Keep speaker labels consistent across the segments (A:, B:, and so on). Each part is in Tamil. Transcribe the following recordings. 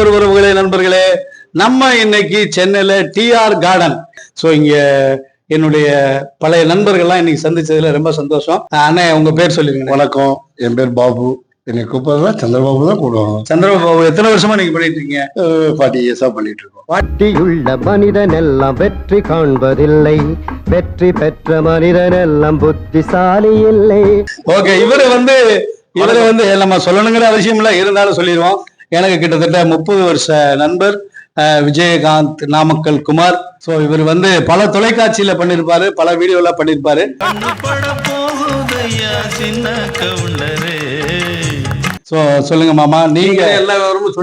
A: நண்பர் உறவுகளே நண்பர்களே, நம்ம இன்னைக்கு சென்னையில டிஆர் கார்டன். ஸோ இங்க என்னுடைய பழைய நண்பர்கள்லாம் இன்னைக்கு சந்திச்சதுல ரொம்ப சந்தோஷம். அண்ணே உங்க பேர் சொல்லிருங்க.
B: வணக்கம், என் பேர் பாபு. என்னை கூப்பிடுறதா சந்திரபாபு தான் கூப்பிடுவாங்க.
A: சந்திரபாபு எத்தனை வருஷமா நீங்க பண்ணிட்டு இருக்கீங்க?
B: 40 இயர்ஸா பண்ணிட்டு இருக்கோம்.
C: வாட்டியுள்ள மனிதன் எல்லாம் வெற்றி காண்பதில்லை, வெற்றி பெற்ற மனிதன் எல்லாம் புத்திசாலி இல்லை.
A: ஓகே, இவரை வந்து நம்ம சொல்லணுங்கிற அவசியம் இல்லை, இருந்தாலும் சொல்லிடுவோம். எனக்கு கிட்டத்தட்ட 30 வருஷ நண்பர் விஜயகாந்த் நாமக்கல் குமார். ஸோ இவர் வந்து பல தொலைக்காட்சியில பண்ணிருப்பாரு, பல வீடியோல பண்ணிருப்பாரு. சோ சொல்லுங்க மாமா, நீங்க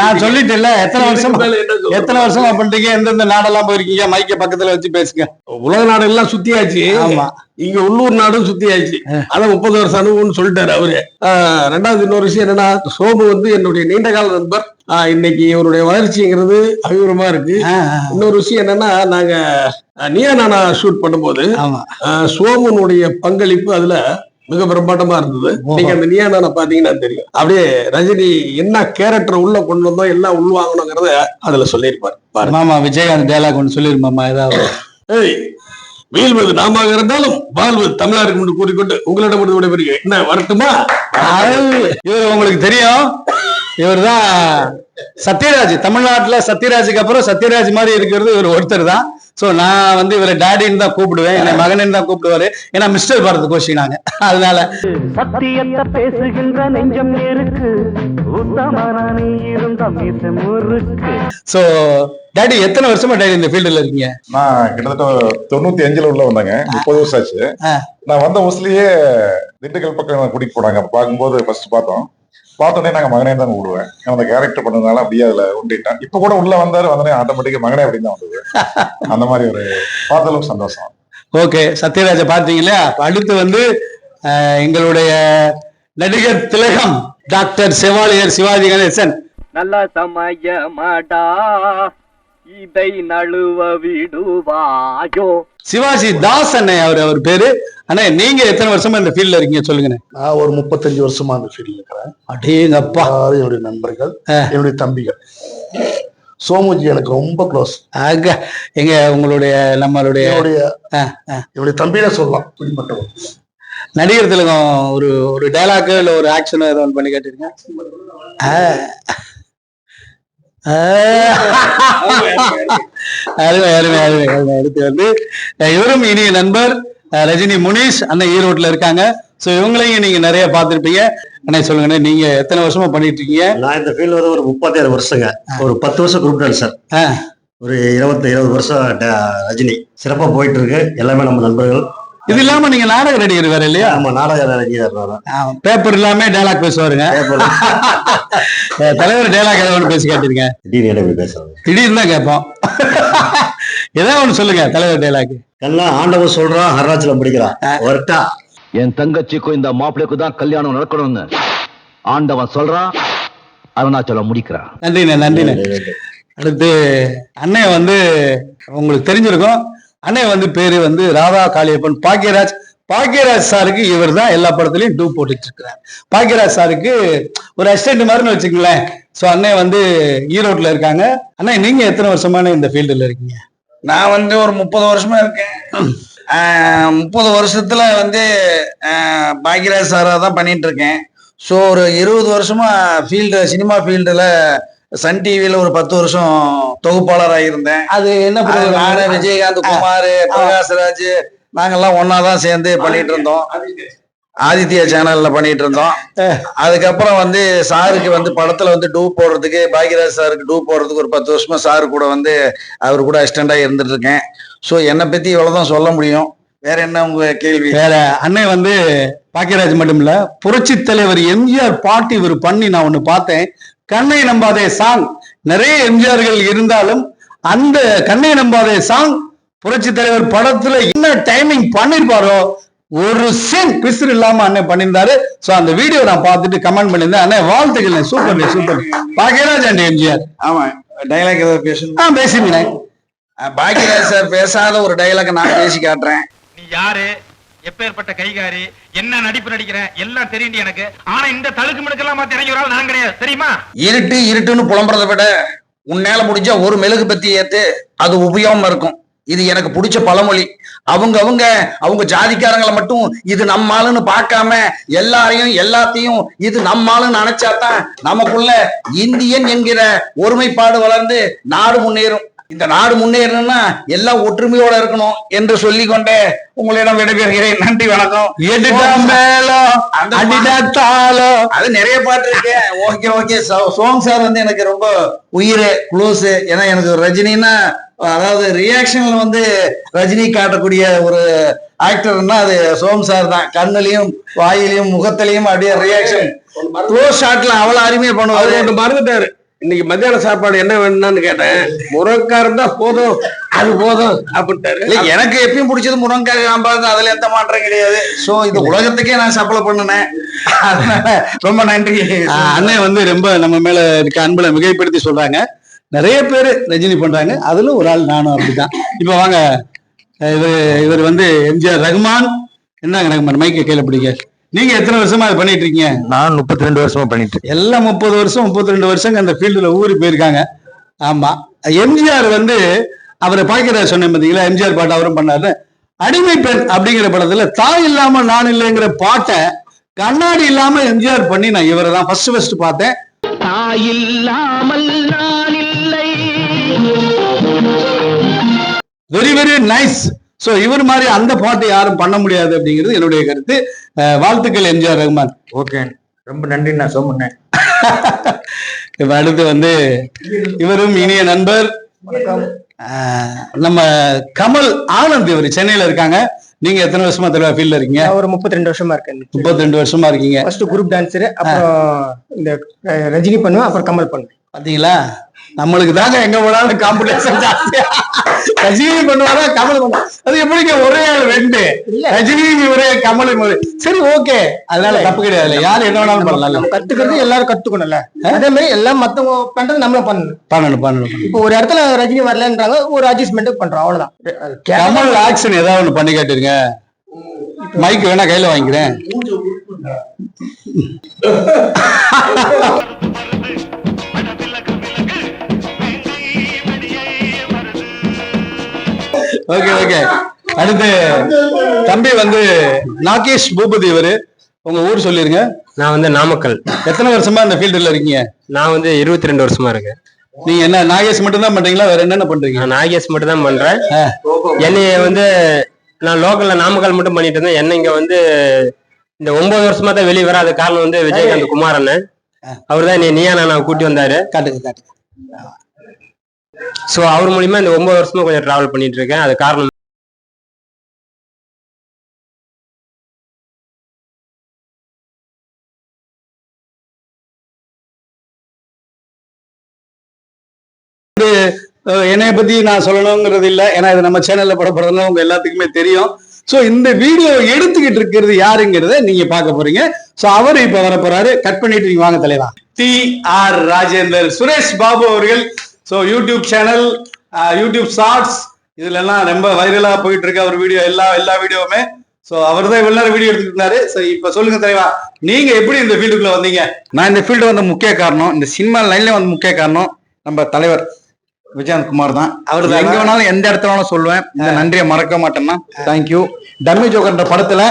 A: நான் சொல்லிட்டேன்ல, எத்தனை வருஷமா பண்றீங்க, எந்தெந்த நாடெல்லாம் போயிருக்கீங்க? மைக்க பக்கத்துல வச்சு பேசுங்க.
B: உலக நாடெல்லாம் சுத்தியாச்சு.
A: ஆமா,
B: இங்க உள்ளூர் நாடும் சுத்தியாச்சு. அதான் 30 வருஷம் அனுபவம்னு சொல்லிட்டாரு அவரு. ரெண்டாவது இன்னொரு விஷயம் என்னன்னா, சோமு வந்து என்னுடைய நீண்ட கால நண்பர். இன்னைக்கு இவருடைய வளர்ச்சிங்கிறது அபிவிரமா இருக்கு. இன்னொரு விஷயம் என்னன்னா, நாங்க நீயா நானா ஷூட் பண்ணும்போது சோமுனுடைய பங்களிப்பு அதுல மிக பிரம்மாண்டமா இருந்தது. நீங்க அந்த நீயா நானா பாத்தீங்கன்னா தெரியும். அப்படியே ரஜினி என்ன கேரக்டர் உள்ள கொண்டு வந்தோம், எல்லாம் உள்வாங்கணுங்கிறத அதுல சொல்லியிருப்பாரு.
A: மாமா விஜயகாந்த் டயலாக் ஒன்று சொல்லிருமாமா ஏதாவது?
B: வீழ்வது நாம இருந்தாலும் வாழ்வது தமிழருக்கு முன்பு கூறிக்கொண்டு உங்களிடம் விடைபெறுகிறேன். என்ன வரட்டுமா?
A: இவர் உங்களுக்கு தெரியும், இவர் தான் சத்யராஜ். தமிழ்நாட்டுல சத்யராஜுக்கு அப்புறம் சத்யராஜ் மாதிரி இருக்கிறது இவர் ஒருத்தர் தான். சோ நான் வந்து இவரை டாடின்னு தான் கூப்பிடுவேன், என்னை மகன் தான் கூப்பிடுவாரு. ஏன்னா மிஸ்டர் பாரத் கோஷினாங்க, அதனால.
C: சத்தியத்தை பேசுகின்ற நெஞ்சம் இருக்கு,
A: சோ டாடி எத்தனை வருஷமா டாடி இந்த ஃபீல்டுல இருக்கீங்க?
D: நான் கிட்டத்தட்ட 95ல உள்ள வந்தாங்க. 30 வருஷம் ஆச்சு. நான் வந்த ஊர்லயே திண்டுக்கல் பக்கம் கூட்டிட்டு போனாங்க. பார்க்கும்போது ஃபர்ஸ்ட் பார்த்தோன்னே நாங்க மகனே தான் விடுவேன். அந்த கேரக்டர் பண்ணதுனால அப்படியே அதுல உண்டிட்டேன். இப்ப கூட உள்ள வந்தோடனே ஆட்டோமேட்டிக்கா மகனே அப்படின்னு தான் வந்தது. அந்த மாதிரி ஒரு பார்த்த அளவுக்கு சந்தோஷம்.
A: ஓகே, சத்யராஜ பாத்தீங்களா? அடுத்து வந்து எங்களுடைய நடிகர் திலகம் டாக்டர் செவாலியர் சிவாஜி கணேசன்.
C: நல்ல சமயமாடா இதை நழுவ விடுவாயோ.
A: சிவாஜி தாஸ் அண்ணே அவர் பேரு. அண்ணே நீங்க எத்தனை வருஷமா இந்த ஃபீல்ட்ல இருக்கீங்க சொல்லுங்க?
B: நான் ஒரு 35 வருஷமா அந்த ஃபீல்ட்ல இருக்கிறேன்.
A: அடேங்கப்பா,
B: என்னுடைய நண்பர்கள், என்னுடைய தம்பிகள். சோமுஜி எனக்கு ரொம்ப க்ளோஸ்.
A: எங்க உங்களுடைய நம்மளுடைய
B: என்னுடைய தம்பியில சொல்லலாம். பிடிப்பட்டவர்
A: நடிகர் திலகம் ஒரு டைலாக் இல்ல ஒரு ஆக்ஷன் ஏதோ ஒன்று பண்ணி காட்டிருங்க. அருமை அருமை அருமை அருமை. அடுத்து வந்து இவரும் இனிய நண்பர் ரஜினி முனீஷ் அண்ணன் ஈரோட்ல இருக்காங்க. சோ இவங்களையும் நீங்க நிறைய பார்த்திருப்பீங்க. அண்ணே சொல்லுங்க, நீங்க எத்தனை வருஷமா பண்ணிட்டு இருக்கீங்க?
E: நான் இந்த ஃபீல்டு வந்து ஒரு 37 வருஷங்க. ஒரு 10 வருஷம் குரூப் சார். ஒரு 20 வருஷம் ரஜினி சிறப்பா போயிட்டு இருக்கு. எல்லாமே நம்ம நண்பர்கள்.
A: இது இல்லாம நீங்க நாடக நடிகர் வேற இல்லையா?
E: நம்ம நாடக நடிகர்.
A: பேப்பர் இல்லாம டைலாக் பேசுவாருங்க. தலைவர் டைலாக் ஏதாவது ஒன்று பேசி காட்டிருங்க.
E: திடீர்னு பேசுவாங்க,
A: திடீர்னு தான் கேட்போம். ஏதாவது ஒண்ணு சொல்லுங்க தலைவர் டைலாக்.
E: எல்லாம் ஆண்டவன் சொல்றான், ஹர்ராஜ்ல முடிக்கிறான். ஒருட்டா
F: என் தங்கச்சிக்கும் இந்த மாப்பிள்ளைக்கு தான் கல்யாணம் நடக்கணும்னு ஆண்டவன் சொல்றான், அருணாச்சலம் முடிக்கிறான்.
A: நன்றிண்ணே நன்றிண்ணே. அடுத்து அண்ணே வந்து உங்களுக்கு தெரிஞ்சிருக்கும், அண்ணே வந்து பேரு வந்து ராதா காளியப்பன் பாக்கியராஜ். பாக்கியராஜ் சாருக்கு இவர் தான் எல்லா படத்துலயும் டூ போட்டுட்டு இருக்கிறார். பாக்கியராஜ் சாருக்கு ஒரு அசிஸ்டன்ட் மாதிரின்னு வச்சுக்கங்களேன். சோ அண்ணே வந்து ஈரோட்ல இருக்காங்க. அண்ணே நீங்க எத்தனை வருஷமான இந்த ஃபீல்டுல இருக்கீங்க?
G: நான் வந்து ஒரு 30 வருஷமா இருக்கேன். 30 வருஷத்துல வந்து பாக்கியராஜ் சாரா தான் பண்ணிட்டு இருக்கேன். ஸோ ஒரு 20 வருஷமா சினிமா ஃபீல்டுல சன் டிவில ஒரு 10 வருஷம் தொகுப்பாளராக இருந்தேன்.
A: அது என்ன
G: நானு, விஜயகாந்த், குமார், பிரகாஷ்ராஜ் நாங்கெல்லாம் ஒன்னாதான் சேர்ந்து பண்ணிட்டு இருந்தோம். ஆதித்யா சேனல்ல பண்ணிட்டு இருந்தோம். அதுக்கப்புறம் வந்து சாருக்கு வந்து படத்துல வந்து டூ போடுறதுக்கு, பாக்யராஜ் சாருக்கு டூ போடுறதுக்கு ஒரு 10 வருஷமா சாரு கூட வந்து அவர் கூட அசிஸ்டண்டா இருந்துட்டு இருக்கேன். ஸோ என்னை பத்தி இவ்வளவுதான் சொல்ல முடியும். வேற என்ன உங்க கேள்வி?
A: வேற அண்ணே வந்து பாக்யராஜ் மட்டும் இல்ல, புரட்சி தலைவர் எம்ஜிஆர் பாட்டு இவர் பண்ணி நான் ஒண்ணு பார்த்தேன். கண்ணை நம்பாதே சாங். நிறைய எம்ஜிஆர்கள் இருந்தாலும் அந்த கண்ணை நம்பாதே சாங் புரட்சி தலைவர் படத்துல என்ன டைமிங் பண்ணிருப்பாரோ, ஒரு சீன் பிசுறு இல்லாம அண்ணன் பண்ணியிருந்தாரு. சோ அந்த வீடியோ நான் பார்த்துட்டு கமெண்ட் பண்ணியிருந்தேன். அண்ணே வாழ்த்துக்கள், super super. Bhagyaraj and MGR.
G: ஆமா, டைலாக் ஏதாவது பேசணும்?
A: பேசுங்க.
G: பாக்யராஜ் சார் பேசாத ஒரு டைலாக் நான் பேசி காட்டுறேன்.
H: நீ யாரு, எப்பேற்பட்ட கைகாரி, என்ன நடிப்பு நடிக்கிற எல்லாம் தெரியும் எனக்கு. ஆனா இந்த தழுக்கு மிடுக்கெல்லாம் மாத்தி இறங்கி ஒரு ஆள் நான் கிடையாது, தெரியுமா?
G: இருட்டுன்னு புலம்புறதை விட உன்னால முடிஞ்ச ஒரு மெழுகு பத்தி ஏத்து, அது உபயோகமா இருக்கும். இது எனக்கு பிடிச்ச பழமொழி. அவங்க ஜாதிக்காரங்களை மட்டும் இது நம்ம ஆளுன்னு பார்க்காம எல்லாத்தையும் இது நம்ம ஆளுன்னு நினைச்சாதான் நமக்குள்ள இந்தியன் என்கிற ஒருமைப்பாடு வளர்ந்து நாடு முன்னேறும். இந்த நாடு முன்னேறணும்னா எல்லாம் ஒற்றுமையோட இருக்கணும் என்று சொல்லிக் கொண்டே உங்களிடம் விடைபெறுகிறேன். நன்றி, வணக்கம். அது நிறைய பாட்டு இருக்கேன். ஓகே. சோங் சார் வந்து எனக்கு ரொம்ப உயிர் க்ளோஸ். ஏன்னா எனக்கு ரஜினின்னா, அதாவது ரியாக்ஷன்ல வந்து ரஜினி காட்டக்கூடிய ஒரு ஆக்டர்னா அது சோம் சார் தான். கண்ணுலயும் வாயிலையும் முகத்திலையும் அப்படியே ரியாக்ஷன் க்ளோஸ் ஷாட்ல அவ்வளவு அருமையா பண்ணுவாரு.
B: மறந்துட்டாரு. இன்னைக்கு மத்தியான சாப்பாடு என்ன வேணும்னு கேட்டேன். முருங்கைக்காய் இருந்தா போதும், அது போதும் அப்படின்ட்டாரு.
G: எனக்கு எப்பயும் பிடிச்சது முருங்கைக்காய் சாம்பார், அதுல எந்த மாற்றம் கிடையாது. சோ இது உலகத்துக்கே நான் சப்ளை பண்ணினேன். அதனால ரொம்ப நன்றி.
A: அண்ணன் வந்து ரொம்ப நம்ம மேல இருக்க அன்புல மிகைப்படுத்தி சொல்றாங்க. நிறைய பேர் ரஜினி பண்றாங்க, அதுல ஒரு ஆள் நானும் அப்படிதான். இப்ப வாங்க, இவர் வந்து எம்ஜிஆர் ரகுமான். என்னங்க ரகுமான், மைக்க கையில பிடிக்க. நீங்க எத்தனை வருஷமா அதை பண்ணிட்டு இருக்கீங்க?
E: நான் 32 வருஷமா பண்ணிட்டு இருக்கேன்.
A: எல்லாம் 30 வருஷம் 32 வருஷம் அந்த ஃபீல்டுல ஊறி போயிருக்காங்க. ஆமா, எம்ஜிஆர் வந்து அவரை பாக்கியராஜ் சொன்ன பாத்தீங்களா, எம்ஜிஆர் பாட்டு அவரும் பண்ணாரு. அடிமை பெண் அப்படிங்கிற படத்துல தாய் இல்லாம நான் இல்லைங்கிற பாட்டை கண்ணாடி இல்லாம எம்ஜிஆர் பண்ணி நான் இவரை தான் ஃபர்ஸ்ட் பார்த்தேன்.
C: தாய் இல்லாமல் நான் இல்லை.
A: Very very nice. சோ இவர் மாதிரி அந்த பாட்டு யாரும் பண்ண முடியாது அப்படிங்கிறது என்னுடைய கருத்து. வாழ்த்துக்கள் எம்ஜிஆர் ரகுமான்.
E: ஓகே, ரொம்ப நன்றி. நான் சொன்னேன்.
A: இப்ப அடுத்து வந்து இவரும் இனிய நண்பர் நம்ம கமல் ஆனந்த். இவர் சென்னையில இருக்காங்க. நீங்க எத்தனை வருஷமா தெளிவா ஃபீல்ட்ல இருக்கீங்க?
I: ஒரு 32 வருஷமா இருக்கேன்.
A: 32 வருஷமா இருக்கீங்க.
I: ஃபர்ஸ்ட் குரூப் டான்ஸர், அப்புறம் இந்த ரஜினி பண்ணுவேன், அப்புறம் கமல் பண்ணுவேன்.
A: பாத்தீங்களா, நம்மளுக்கு தாங்க எங்க போனாலும் காம்படிஷன் ஜாஸ்தியா. ரஜினி பண்ணுவாரா கமல் பண்ணுவா, அது எப்படிங்க ஒரே ரெண்டு ரஜினி ஒரே கமல் ஒரே. சரி, ஓகே, அதனால தப்பு கிடையாது. யாரு என்ன வேணாலும் பண்ணலாம்.
I: கத்துக்கிறது எல்லாரும் கத்துக்கணும்ல. அதே மாதிரி எல்லாம் மத்தவங்க பண்றது நம்மளும் பண்ணணும். இப்போ ஒரு இடத்துல ரஜினி வரலன்றாங்க, ஒரு அட்ஜஸ்ட்மெண்ட் பண்றோம், அவ்வளவுதான்.
A: கமல் ஆக்ஷன் ஏதாவது ஒண்ணு பண்ணி காட்டுருங்க. மைக் வேணா கையில வாங்கிக்கிறேன். ஓகே. அடுத்து தம்பி வந்து நாகேஷ் பூபதி. இவரு உங்க ஊர் சொல்லிருங்க.
J: நான் வந்து நாமக்கல்.
A: எத்தனை வருஷமா இந்த ஃபீல்டுல இருக்கீங்க?
J: நான் வந்து 22 வருஷமா இருக்கேன்.
A: நீங்க என்ன நாகேஷ் மட்டும் தான் பண்றீங்களா, வேற என்னென்ன பண்றீங்க?
J: நான் நாகேஷ் மட்டும் தான் பண்றேன். என்னைய வந்து நான் லோக்கல்ல நாமக்கல் மட்டும் பண்ணிட்டு இருந்தேன். என்ன இங்க வந்து இந்த 9 வருஷமா தான் வெளியே வர. அது காரணம் வந்து விஜயகாந்த் குமார் அண்ணன். அவர் தான் நீயா நான் கூட்டி வந்தாரு.
A: காட்டுங்க.
J: சோ அவர் மூலியமா இந்த 9 வருஷமா கொஞ்சம் டிராவல் பண்ணிட்டு இருக்கேன். அது காரணம்
A: என்னைய பத்தி நான் சொல்லணுங்கிறது இல்ல, ஏன்னா இது நம்ம சேனல்ல படப்படுறதுல உங்க எல்லாத்துக்குமே தெரியும். சோ இந்த வீடியோ எடுத்துக்கிட்டு இருக்கிறது யாருங்கிறத நீங்க பார்க்க போறீங்க. சோ அவரு இப்ப வர போறாரு. கட் பண்ணிட்டு நீங்க வாங்க தலைவா. TR ராஜேந்தர் சுரேஷ் பாபு அவர்கள். So YouTube channel, YouTube shorts, இதுல எல்லாம் ரொம்ப வைரலா போயிட்டு இருக்க ஒரு வீடியோ, எல்லா வீடியோவுமே. சோ அவர் தான் இவ்வளவு நேரம் வீடியோ எடுத்துட்டு இருந்தாரு. சோ இப்ப சொல்லுங்க தலைவா, நீங்க எப்படி இந்த ஃபீல்டுக்குள்ள வந்தீங்க?
G: நான் இந்த ஃபீல்டு வந்து முக்கிய காரணம், இந்த சினிமா லைன்ல வந்து முக்கிய காரணம் நம்ம தலைவர் விஜயகாந்த் குமார் தான். அவர் எங்க வேணாலும் எந்த இடத்துல வேணாலும் சொல்லுவேன். இந்த நன்றியை மறக்க மாட்டேன்னா. தேங்க்யூ. டம்மி ஜோக்கர்ன்ற படத்துல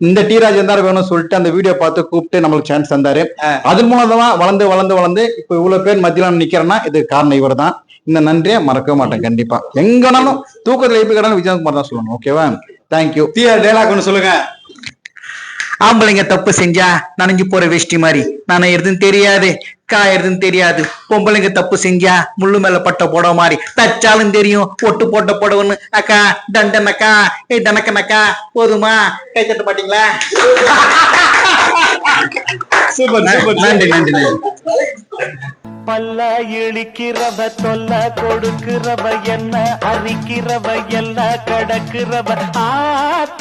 G: இந்த டி ராஜேந்தர் வேணும்னு சொல்லிட்டு அந்த வீடியோ பார்த்து கூப்பிட்டு நம்மளுக்கு சான்ஸ் தந்தாரு. அது மூலமா வளர்ந்து இப்ப இவ்வளவு பேர் மத்தியில நிக்கிறேன்னா இது காரணம் இவர் தான். இந்த நன்றியை மறக்க மாட்டேன். கண்டிப்பா எங்கனாலும் தூக்கத்துல எப்படி கடனும் விஜயகாந்த் குமார் தான் சொல்லணும். ஓகேவா? தேங்க்யூ.
A: டேலாக் ஒன்று சொல்லுங்க.
G: ஆம்பளைங்க தப்பு செஞ்சா நனைஞ்சு போற வேஷ்டி மாதிரி நனையிறதுன்னு தெரியாது, காயறதுன்னு தெரியாது. பொம்பளைங்க தப்பு செஞ்சா முள்ளு மேல பட்ட புடவை மாதிரி தச்சாலும் தெரியும் ஒட்டு போட்ட புடவைன்னு. அக்கா தண்டனக்கா தனக்கனக்கா போதுமா? கை தட்ட மாட்டீங்களா?
A: சூப்பர். நன்றி.
C: பல்ல இழிக்கிறவ தொல்ல கொடுக்கிறவ என்ன அரிக்கிறவ எல்லாம் கடக்கிறவ ஆத்த